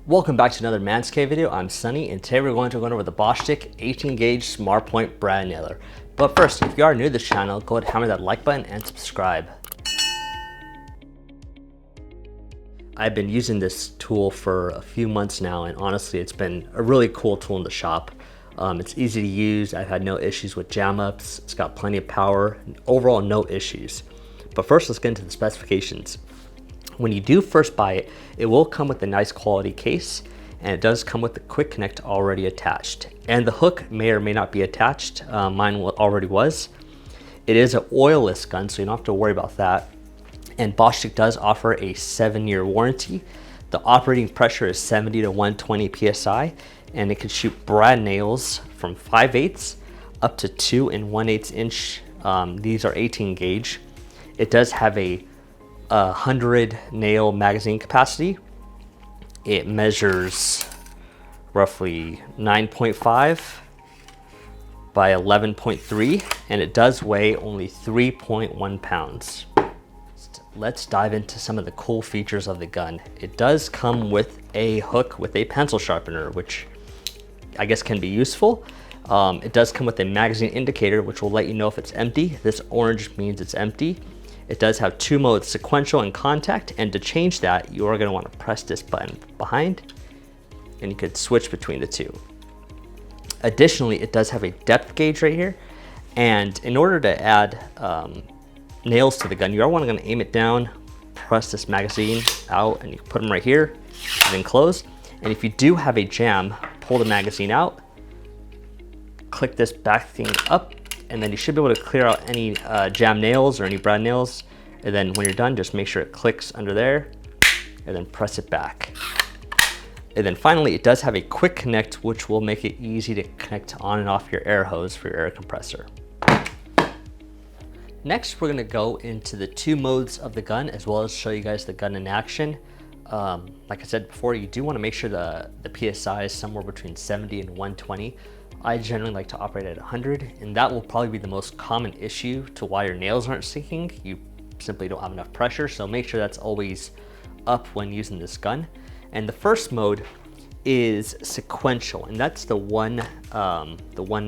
Welcome back to another Manscaped video. I'm Sunny, and today we're going to go over the Bostitch 18 gauge Smart Point brad nailer. But first, if you are new to this channel, go ahead and hammer that like button and subscribe. I've been using this tool for a few months now, and honestly, it's been a really cool tool in the shop. It's easy to use. I've had no issues with jam ups. It's got plenty of power, and overall no issues. But first, let's get into the specifications. When you do first buy it, it will come with a nice quality case, and it does come with the quick connect already attached. And the hook may or may not be attached. Mine already was. It is an oilless gun, so you don't have to worry about that. And Bostitch does offer a 7-year warranty. The operating pressure is 70 to 120 PSI, and it can shoot brad nails from 5/8 up to 2 1/8 inch. These are 18 gauge. It does have a 100 nail magazine capacity. It measures roughly 9.5 by 11.3, and it does weigh only 3.1 pounds. Let's dive into some of the cool features of the gun. It does come with a hook with a pencil sharpener, which I guess can be useful. It does come with a magazine indicator, which will let you know if it's empty. This orange means it's empty. It does have 2 modes, sequential and contact, and to change that, you are going to want to press this button behind, and you could switch between the two. Additionally, it does have a depth gauge right here, and in order to add nails to the gun, you are going to aim it down, press this magazine out, and you put them right here, and then close. And if you do have a jam, pull the magazine out, click this back thing up, and then you should be able to clear out any jam nails or any brad nails. And then when you're done, just make sure it clicks under there and then press it back. And then finally, it does have a quick connect, which will make it easy to connect on and off your air hose for your air compressor. Next, we're gonna go into the 2 modes of the gun, as well as show you guys the gun in action. Like I said before, you do wanna make sure the PSI is somewhere between 70 and 120. I generally like to operate at 100, and that will probably be the most common issue to why your nails aren't sinking. You simply don't have enough pressure, so make sure that's always up when using this gun. And the first mode is sequential, and that's the one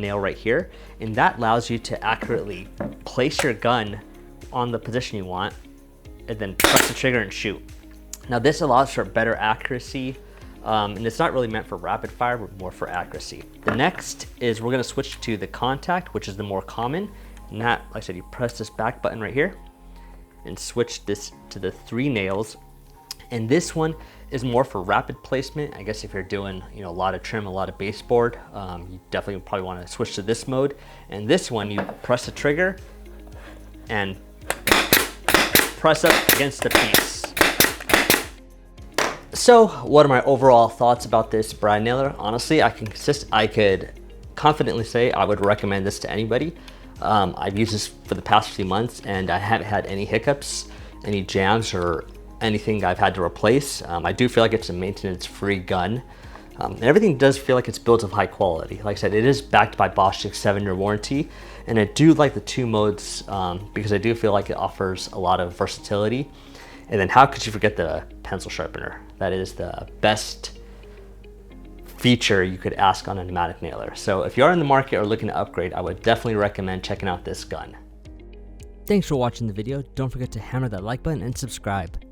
nail right here, and that allows you to accurately place your gun on the position you want, and then press the trigger and shoot. Now this allows for better accuracy. And it's not really meant for rapid fire, but more for accuracy. The next is we're gonna switch to the contact, which is the more common. And that, like I said, you press this back button right here and switch this to the 3 nails. And this one is more for rapid placement. I guess if you're doing a lot of trim, a lot of baseboard, you definitely probably wanna switch to this mode. And this one, you press the trigger and press up against the piece. So what are my overall thoughts about this brad nailer? Honestly, I could confidently say I would recommend this to anybody. I've used this for the past few months, and I haven't had any hiccups, any jams, or anything I've had to replace. I do feel like it's a maintenance-free gun. And everything does feel like it's built of high quality. Like I said, it is backed by Bostitch 7-year warranty, and I do like the 2 modes because I do feel like it offers a lot of versatility. And then how could you forget the pencil sharpener? That is the best feature you could ask on a pneumatic nailer. So if you are in the market or looking to upgrade, I would definitely recommend checking out this gun. Thanks for watching the video. Don't forget to hammer that like button and subscribe.